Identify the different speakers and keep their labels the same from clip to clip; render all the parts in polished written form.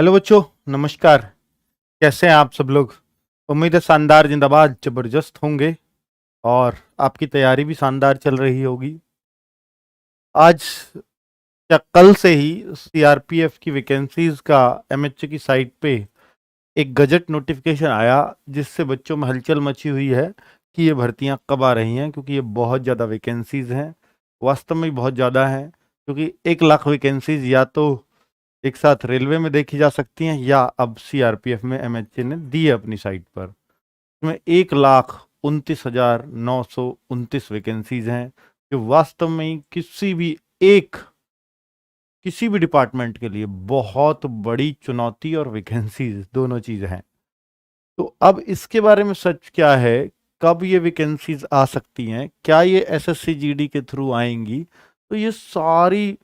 Speaker 1: Hello बच्चों, नमस्कार। कैसे हैं आप सब लोग? उम्मीद है शानदार, जिंदाबाद, जबरदस्त होंगे और आपकी तैयारी भी शानदार चल रही होगी। आज या कल से ही सीआरपीएफ की वैकेंसीज का एमएचए की साइट पे एक गजट नोटिफिकेशन आया, जिससे बच्चों में हलचल मची हुई है कि ये भर्तियां कब आ रही हैं, क्योंकि ये बहुत ज़्यादा वैकेंसीज हैं। वास्तव में बहुत ज़्यादा हैं, क्योंकि 1 लाख वैकेंसीज या तो एक साथ रेलवे में देखी जा सकती हैं या अब सीआरपीएफ में एमएचए ने दी है अपनी साइट पर। इसमें 1,29,929 वैकेंसीज हैं, जो वास्तव में ही किसी भी डिपार्टमेंट के लिए बहुत बड़ी चुनौती और वैकेंसीज दोनों चीज हैं। तो अब इसके बारे में सच क्या है, कब ये वैकेंसीज आ सकती हैं, क्या ये एसएससी जीडी के थ्रू आएंगी, तो ये सारी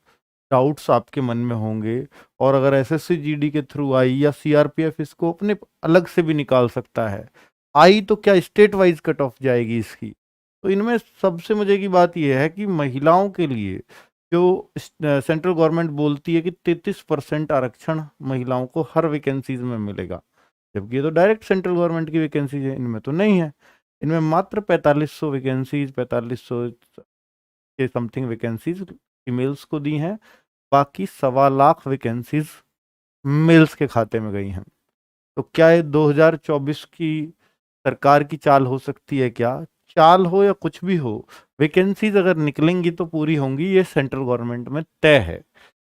Speaker 1: डाउट्स आपके मन में होंगे। और अगर एसएससी जीडी के थ्रू आई या सीआरपीएफ इसको अपने अलग से भी निकाल सकता है, आई तो क्या स्टेट वाइज कट ऑफ जाएगी इसकी? तो इनमें सबसे मजे की बात यह है कि महिलाओं के लिए जो सेंट्रल गवर्नमेंट बोलती है कि 33% आरक्षण महिलाओं को हर वैकेंसीज में मिलेगा, जबकि ये तो डायरेक्ट सेंट्रल गवर्नमेंट की वैकेंसीज है, इनमें तो नहीं है। इनमें मात्र 4500 वैकेंसीज, 4500 के समथिंग वैकेंसीज फीमेल्स को दी हैं, बाकी 1.25 लाख वैकेंसीज मेल्स के खाते में गई हैं। तो क्या ये 2024 की सरकार की चाल हो सकती है? क्या चाल हो या कुछ भी हो, वैकेंसीज अगर निकलेंगी तो पूरी होंगी, ये सेंट्रल गवर्नमेंट में तय है।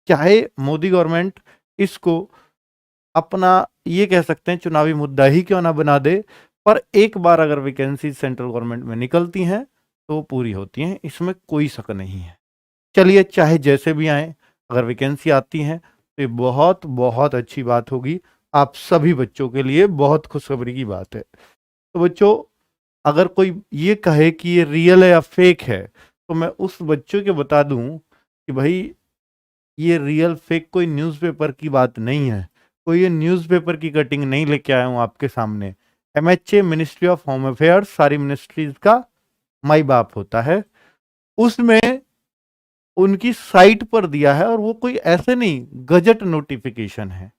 Speaker 1: चाहे मोदी गवर्नमेंट इसको अपना, ये कह सकते हैं, चुनावी मुद्दा ही क्यों ना बना दे, पर एक बार अगर वैकेंसीज सेंट्रल गवर्नमेंट में निकलती हैं तो पूरी होती हैं, इसमें कोई शक नहीं है। चलिए, चाहे जैसे भी आए, अगर वैकेंसी आती हैं तो ये बहुत बहुत अच्छी बात होगी, आप सभी बच्चों के लिए बहुत खुशखबरी की बात है। तो बच्चों, अगर कोई ये कहे कि ये रियल है या फेक है, तो मैं उस बच्चों के बता दूं कि भाई, ये रियल फेक कोई न्यूज़पेपर की बात नहीं है। कोई ये न्यूज़पेपर की कटिंग नहीं लेके आया हूं आपके सामने। MHA, ministry of home affairs, सारी मिनिस्ट्रीज का माई बाप होता है। उसमें उनकी साइट पर दिया है, और वो कोई ऐसे नहीं, गजट नोटिफिकेशन है।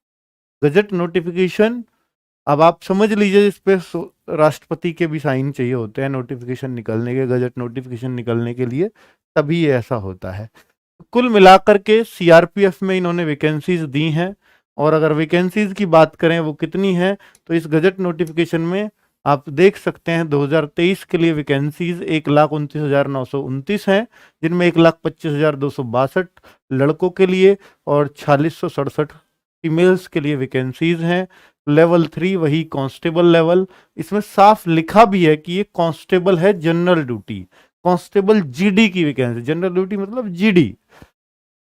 Speaker 1: गजट नोटिफिकेशन, अब आप समझ लीजिए, इस पे राष्ट्रपति के भी साइन चाहिए होते हैं नोटिफिकेशन निकलने के, गजट नोटिफिकेशन निकलने के लिए, तभी ये ऐसा होता है। कुल मिलाकर के सीआरपीएफ में इन्होंने वैकेंसीज दी हैं, और अगर वैकेंसीज की बात करें वो कितनी है, तो इस गजट नोटिफिकेशन में आप देख सकते हैं 2023 के लिए वैकेंसीज 1,29,929 हैं, जिनमें 1,25,262 लड़कों के लिए और 4667 फीमेल्स के लिए वैकेंसीज हैं। लेवल 3 वही कांस्टेबल लेवल, इसमें साफ लिखा भी है कि ये कांस्टेबल है, जनरल ड्यूटी, कांस्टेबल जीडी की वैकेंसी, जनरल ड्यूटी मतलब जीडी।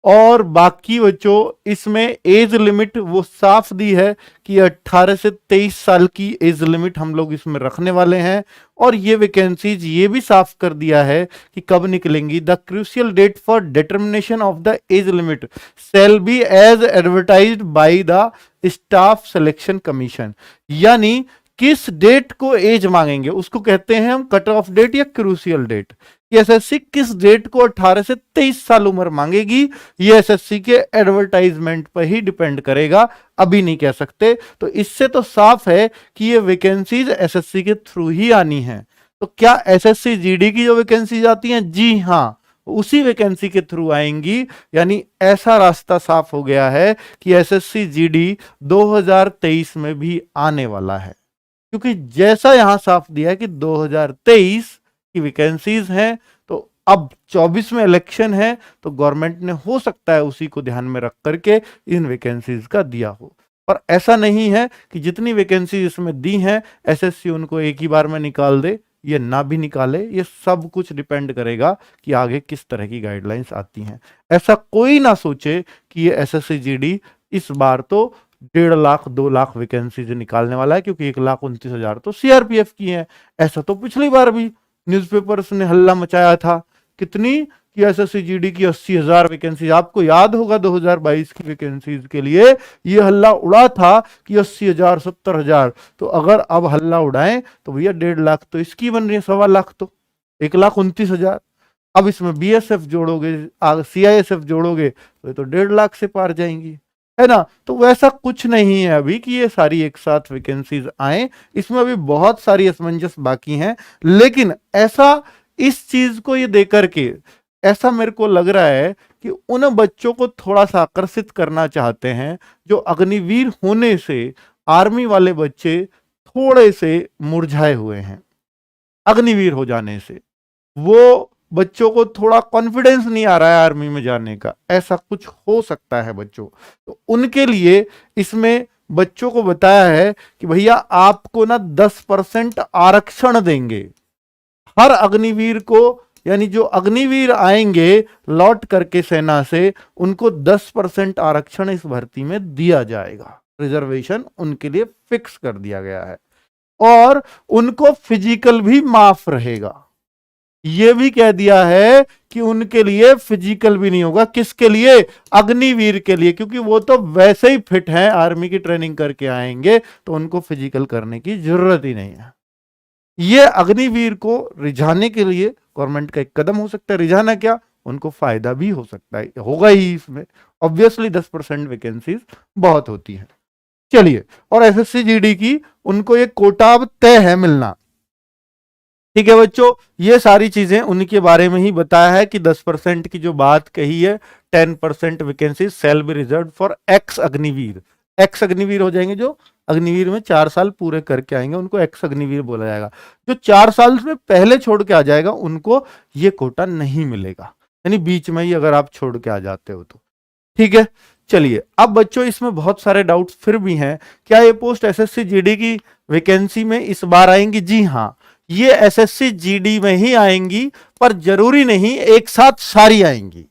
Speaker 1: और बाकी बच्चों, इसमें एज लिमिट वो साफ दी है कि 18 से 23 साल की एज लिमिट हम लोग इसमें रखने वाले हैं। और ये वैकेंसीज ये भी साफ कर दिया है कि कब निकलेंगी। The crucial date for determination of the age limit shall be as advertised by the Staff Selection Commission. यानी किस डेट को एज मांगेंगे उसको कहते हैं हम कट ऑफ डेट या क्रूशियल डेट। ये एसएससी किस डेट को 18 से 23 साल उम्र मांगेगी, ये एसएससी के एडवर्टाइजमेंट पर ही डिपेंड करेगा, अभी नहीं कह सकते। तो इससे तो साफ है कि ये वैकेंसीज एसएससी के थ्रू ही आनी है। तो क्या एसएससी जीडी की जो वैकेंसीज आती हैं, जी हाँ, उसी वैकेंसी के थ्रू आएंगी। यानी ऐसा रास्ता साफ हो गया है कि एसएससी जीडी 2023 में भी आने वाला है, क्योंकि जैसा यहां साफ दिया है कि 2023 की वैकेंसीज हैं, तो अब 24 में इलेक्शन है, तो गवर्नमेंट ने हो सकता है उसी को ध्यान में रख करके इन वैकेंसीज का दिया हो। पर ऐसा नहीं है कि जितनी वैकेंसी इसमें दी हैं एसएससी उनको एक ही बार में निकाल दे, ये ना भी निकाले। ये सब कुछ डिपेंड करेगा कि आगे किस तरह की गाइडलाइंस आती हैं। ऐसा कोई ना सोचे कि ये एसएससी जीडी इस बार तो 1.5 लाख 2 लाख वैकेंसीज निकालने वाला है, क्योंकि 1,29,000 तो सीआरपीएफ की है। ऐसा तो पिछली बार भी न्यूज़पेपर्स ने हल्ला मचाया था, कितनी, कि एसएससी जीडी की 80,000 वैकेंसी। आपको याद होगा 2022 की वैकेंसीज के लिए ये हल्ला उड़ा था कि 80,000 70,000। तो अगर अब हल्ला उड़ाएं तो भैया 1.5 लाख तो इसकी बन रही है, 1.25 लाख तो 1,29,000। अब इसमें बीएसएफ जोड़ोगे, सीआईएसएफ जोड़ोगे तो ये तो 1.5 लाख से पार जाएंगी। है ना। तो वैसा कुछ नहीं है अभी कि ये सारी एक साथ वैकेंसीज आए, इसमें अभी बहुत सारी असमंजस बाकी हैं। लेकिन ऐसा इस चीज को ये देकर के ऐसा मेरे को लग रहा है कि उन बच्चों को थोड़ा सा आकर्षित करना चाहते हैं जो अग्निवीर होने से आर्मी वाले बच्चे थोड़े से मुरझाए हुए हैं। अग्निवीर हो जाने से वो बच्चों को थोड़ा कॉन्फिडेंस नहीं आ रहा है आर्मी में जाने का, ऐसा कुछ हो सकता है बच्चों। तो उनके लिए इसमें बच्चों को बताया है कि भैया आपको ना 10% आरक्षण देंगे हर अग्निवीर को, यानी जो अग्निवीर आएंगे लौट करके सेना से, उनको 10% आरक्षण इस भर्ती में दिया जाएगा। रिजर्वेशन उनके लिए फिक्स कर दिया गया है और उनको फिजिकल भी माफ रहेगा। यह भी कह दिया है कि उनके लिए फिजिकल भी नहीं होगा। किसके लिए? अग्निवीर के लिए, क्योंकि वो तो वैसे ही फिट हैं, आर्मी की ट्रेनिंग करके आएंगे, तो उनको फिजिकल करने की जरूरत ही नहीं है। यह अग्निवीर को रिझाने के लिए गवर्नमेंट का एक कदम हो सकता है। रिझाना क्या, उनको फायदा भी हो सकता है, होगा ही इसमें। ऑब्वियसली 10% वैकेंसीज बहुत होती है। चलिए, और एसएससी जीडी की उनको ये कोटा अब तय है मिलना। ठीक है बच्चों, ये सारी चीजें उनके बारे में ही बताया है कि 10% की जो बात कही है, 10% vacancy shall be reserve for ex Agniveer. Ex Agniveer हो जाएंगे जो अग्निवीर में 4 साल पूरे करके आएंगे, उनको एक्स अग्निवीर बोला जाएगा। जो 4 साल से पहले छोड़ के आ जाएगा उनको ये कोटा नहीं मिलेगा, यानी बीच में ही अगर आप छोड़ के आ जाते हो तो। ठीक है, चलिए अब बच्चों इसमें बहुत सारे डाउट्स फिर भी हैं। क्या ये पोस्ट एसएससी जीडी की वैकेंसी में इस बार आएंगी? जी हाँ, ये एसएससी जीडी में ही आएंगी, पर जरूरी नहीं एक साथ सारी आएंगी,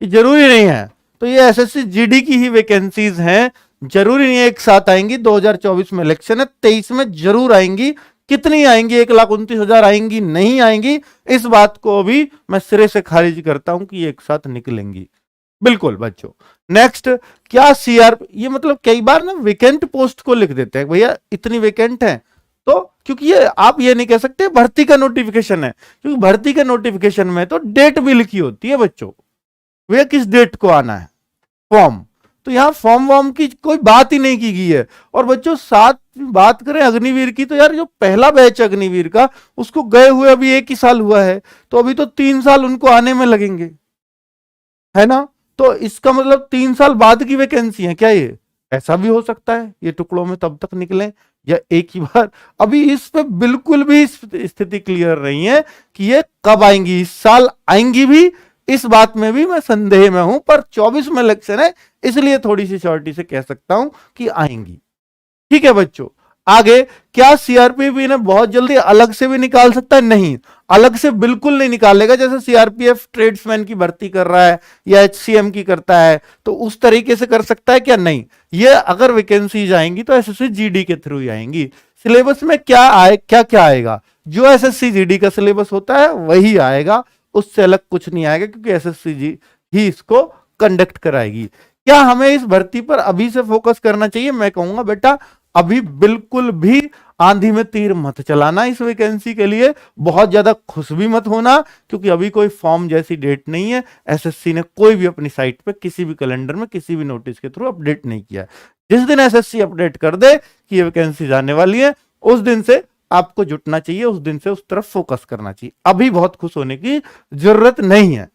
Speaker 1: ये जरूरी नहीं है। तो ये एसएससी जीडी की ही वैकेंसीज हैं, जरूरी नहीं एक साथ आएंगी। 2024 में इलेक्शन है, 23 में जरूर आएंगी। कितनी आएंगी? 1,29,000 आएंगी? नहीं आएंगी। इस बात को अभी मैं सिरे से खारिज करता हूं कि एक साथ निकलेंगी, बिल्कुल बच्चों। नेक्स्ट, क्या सीआर, ये मतलब कई बार ना वेकेंट पोस्ट को लिख देते हैं, भैया इतनी वेकेंट है, तो क्योंकि ये आप ये नहीं कह सकते भर्ती का नोटिफिकेशन है, क्योंकि भर्ती के नोटिफिकेशन में तो डेट भी लिखी होती है बच्चों, भैया किस डेट को आना है फॉर्म। तो यहां फॉर्म वॉर्म की कोई बात ही नहीं की गई है। और बच्चों साथ बात करें अग्निवीर की, तो यार जो पहला बैच अग्निवीर का, उसको गए हुए अभी 1 ही साल हुआ है, तो अभी तो 3 साल उनको आने में लगेंगे, है ना। तो इसका मतलब 3 साल बाद की वैकेंसी है क्या ये? ऐसा भी हो सकता है ये टुकड़ों में तब तक निकले या एक ही बार। अभी इस पे बिल्कुल भी स्थिति क्लियर नहीं है कि ये कब आएंगी। इस साल आएंगी भी, इस बात में भी मैं संदेह में हूं, पर 24 में इलेक्शन है, इसलिए थोड़ी सी श्योरिटी से कह सकता हूं कि आएंगी। ठीक है बच्चों, आगे, क्या सीआरपीएफ इन्हें बहुत जल्दी अलग से भी निकाल सकता है? नहीं, अलग से बिल्कुल नहीं निकालेगा। जैसे सीआरपीएफ ट्रेड्समैन की भर्ती कर रहा है या एचसीएम की करता है, तो उस तरीके से कर सकता है क्या? नहीं। ये अगर वैकेंसीज आएंगी तो एसएससी जीडी के थ्रू ही आएंगी। सिलेबस में क्या आए, क्या क्या आएगा? जो एसएससी जीडी का सिलेबस होता है वही आएगा, उससे अलग कुछ नहीं आएगा, क्योंकि एसएससी जी ही इसको कंडक्ट कराएगी। क्या हमें इस भर्ती पर अभी से फोकस करना चाहिए? मैं कहूंगा बेटा अभी बिल्कुल भी आंधी में तीर मत चलाना इस वैकेंसी के लिए। बहुत ज्यादा खुश भी मत होना, क्योंकि अभी कोई फॉर्म जैसी डेट नहीं है। एसएससी ने कोई भी अपनी साइट पे किसी भी कैलेंडर में किसी भी नोटिस के थ्रू अपडेट नहीं किया है। जिस दिन एसएससी अपडेट कर दे कि ये वैकेंसी आने वाली है, उस दिन से आपको जुटना चाहिए, उस दिन से उस तरफ फोकस करना चाहिए। अभी बहुत खुश होने की जरूरत नहीं है।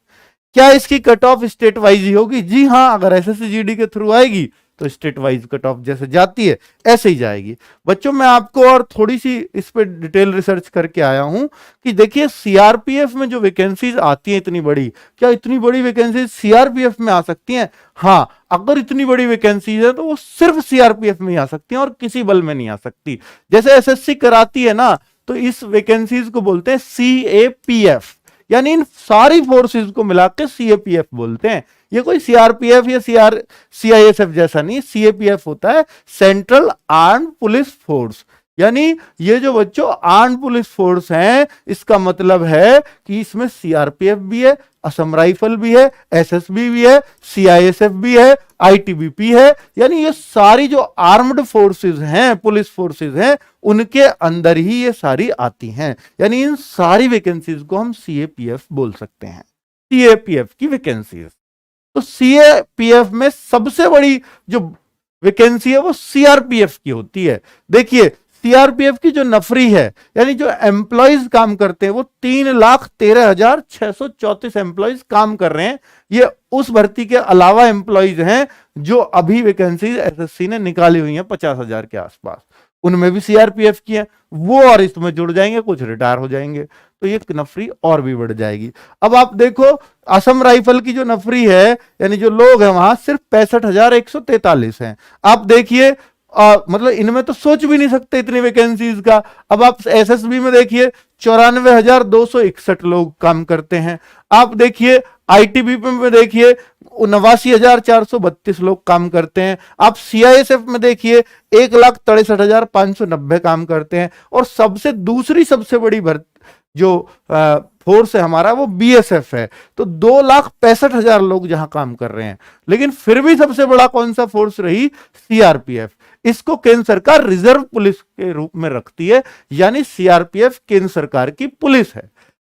Speaker 1: क्या इसकी कट ऑफ स्टेट वाइज ही होगी? जी हाँ, अगर एसएससी जीडी के थ्रू आएगी तो स्टेट वाइज कट ऑफ जैसे जाती है ऐसे ही जाएगी। बच्चों मैं आपको और थोड़ी सी इस पे डिटेल रिसर्च करके आया हूं कि देखिए सीआरपीएफ में जो वैकेंसीज आती हैं इतनी बड़ी, क्या इतनी बड़ी वैकेंसीज सीआरपीएफ में आ सकती हैं? हाँ, अगर इतनी बड़ी वैकेंसीज है तो वो सिर्फ सीआरपीएफ में ही आ सकती हैं और किसी बल में नहीं आ सकती। जैसे एसएससी कराती है ना, तो इस वैकेंसीज को बोलते हैं सीएपीएफ, यानी इन सारी फोर्सेस को मिलाकर सीएपीएफ बोलते हैं। ये कोई सीआरपीएफ या सीआईएसएफ जैसा नहीं, सीएपीएफ होता है सेंट्रल आर्म्ड पुलिस फोर्स। यानी ये जो बच्चों आर्म्ड पुलिस फोर्स हैं, इसका मतलब है कि इसमें सीआरपीएफ भी है, असम राइफल भी है, एसएसबी भी है, सीआईएसएफ भी है, आईटीबीपी है। यानी ये सारी जो आर्म्ड फोर्सेस हैं, पुलिस फोर्सेस हैं, उनके अंदर ही ये सारी आती हैं। यानी इन सारी वैकेंसीज को हम सीएपीएफ बोल सकते हैं, सीएपीएफ की वैकेंसीज। तो सीएपीएफ में सबसे बड़ी जो वैकेंसी है वो सीआरपीएफ की होती है। देखिए सीआरपीएफ की जो नफरी है, यानी जो एम्प्लॉयज काम करते हैं, वो 3,13,634 एम्प्लॉयज काम कर रहे हैं। ये उस भर्ती के अलावा एम्प्लॉयज हैं जो अभी वैकेंसी एसएससी ने निकाली हुई है 50,000 के आसपास, उनमें भी सीआरपीएफ की है। वो और इसमें जुड़ जाएंगे, कुछ रिटायर हो जाएंगे, तो ये नफरी और भी बढ़ जाएगी। अब आप देखो असम राइफल की जो नफरी है, यानी जो लोग हैं वहां सिर्फ 65,143 हैं। आप देखिए मतलब इनमें तो सोच भी नहीं सकते इतनी वैकेंसीज का। अब आप एसएसबी में देखिए 94,261 लोग काम करते हैं। आप देखिए आईटीबीपी में देखिए 89,432 लोग काम करते हैं। आप सीआईएसएफ में देखिए 1,63,590 काम करते हैं। और दूसरी सबसे बड़ी जो फोर्स है हमारा वो बीएसएफ है, तो 2,65,000 लोग जहां काम कर रहे हैं। लेकिन फिर भी सबसे बड़ा कौन सा फोर्स रही? सीआरपीएफ। इसको केंद्र सरकार रिजर्व पुलिस के रूप में रखती है, यानी सीआरपीएफ केंद्र सरकार की पुलिस है।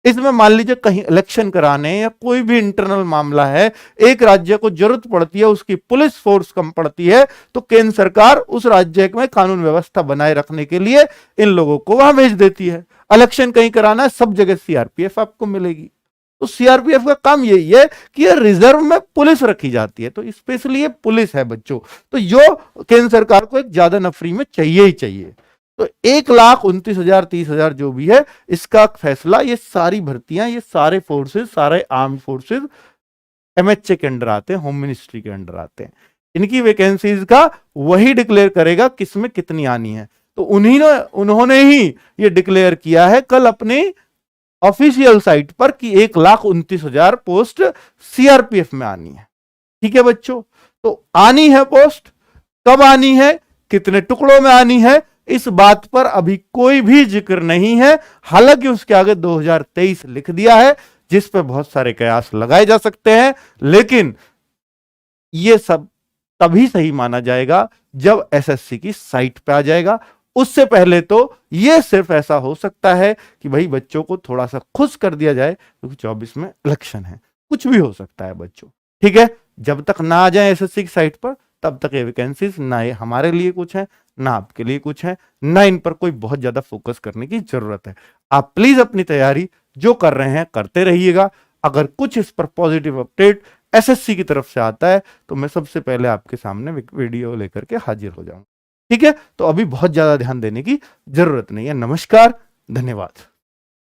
Speaker 1: इसमें मान लीजिए कहीं इलेक्शन कराने या कोई भी इंटरनल मामला है, एक राज्य को जरूरत पड़ती है, उसकी पुलिस फोर्स कम पड़ती है, तो केंद्र सरकार उस राज्य में कानून व्यवस्था बनाए रखने के लिए इन लोगों को वहां भेज देती है। इलेक्शन कहीं कराना है, सब जगह सीआरपीएफ आपको मिलेगी। तो सीआरपीएफ का काम यही है कि ये रिजर्व में पुलिस रखी जाती है, तो स्पेशली ये पुलिस है बच्चों। तो जो केंद्र सरकार को एक ज्यादा नफरी में चाहिए ही चाहिए। तो 1,29,000 30,000 जो भी है, इसका फैसला ये सारी भर्तियां, ये सारे फोर्सेस, सारे आर्म फोर्सेस एमएचए के अंडर आते हैं, होम मिनिस्ट्री के अंडर आते हैं। इनकी वैकेंसीज का वही डिक्लेयर करेगा किसमें कितनी आनी है। तो उन्होंने ही ये डिक्लेयर किया है कल अपनी ऑफिशियल साइट पर कि 1,29,000 पोस्ट सीआरपीएफ में आनी है। ठीक है बच्चों, तो आनी है पोस्ट, कब आनी है, कितने टुकड़ों में आनी है, इस बात पर अभी कोई भी जिक्र नहीं है। हालांकि उसके आगे 2023 लिख दिया है, जिस पर बहुत सारे कयास लगाए जा सकते हैं, लेकिन ये सब तभी सही माना जाएगा जब एसएससी की साइट पे आ जाएगा। उससे पहले तो ये सिर्फ ऐसा हो सकता है कि भाई बच्चों को थोड़ा सा खुश कर दिया जाए, क्योंकि 24 में इलेक्शन है, कुछ भी हो सकता है बच्चों। ठीक है, जब तक ना आ जाए एसएससी की साइट पर, तब तक ये वैकेंसीज ना ये हमारे लिए कुछ है, ना आपके लिए कुछ है, ना इन पर कोई बहुत ज्यादा फोकस करने की जरूरत है। आप प्लीज अपनी तैयारी जो कर रहे हैं करते रहिएगा। अगर कुछ इस पर पॉजिटिव अपडेट एसएससी की तरफ से आता है, तो मैं सबसे पहले आपके सामने वीडियो लेकर के हाजिर हो जाऊंगा। ठीक है, तो अभी बहुत ज्यादा ध्यान देने की जरूरत नहीं है। नमस्कार, धन्यवाद।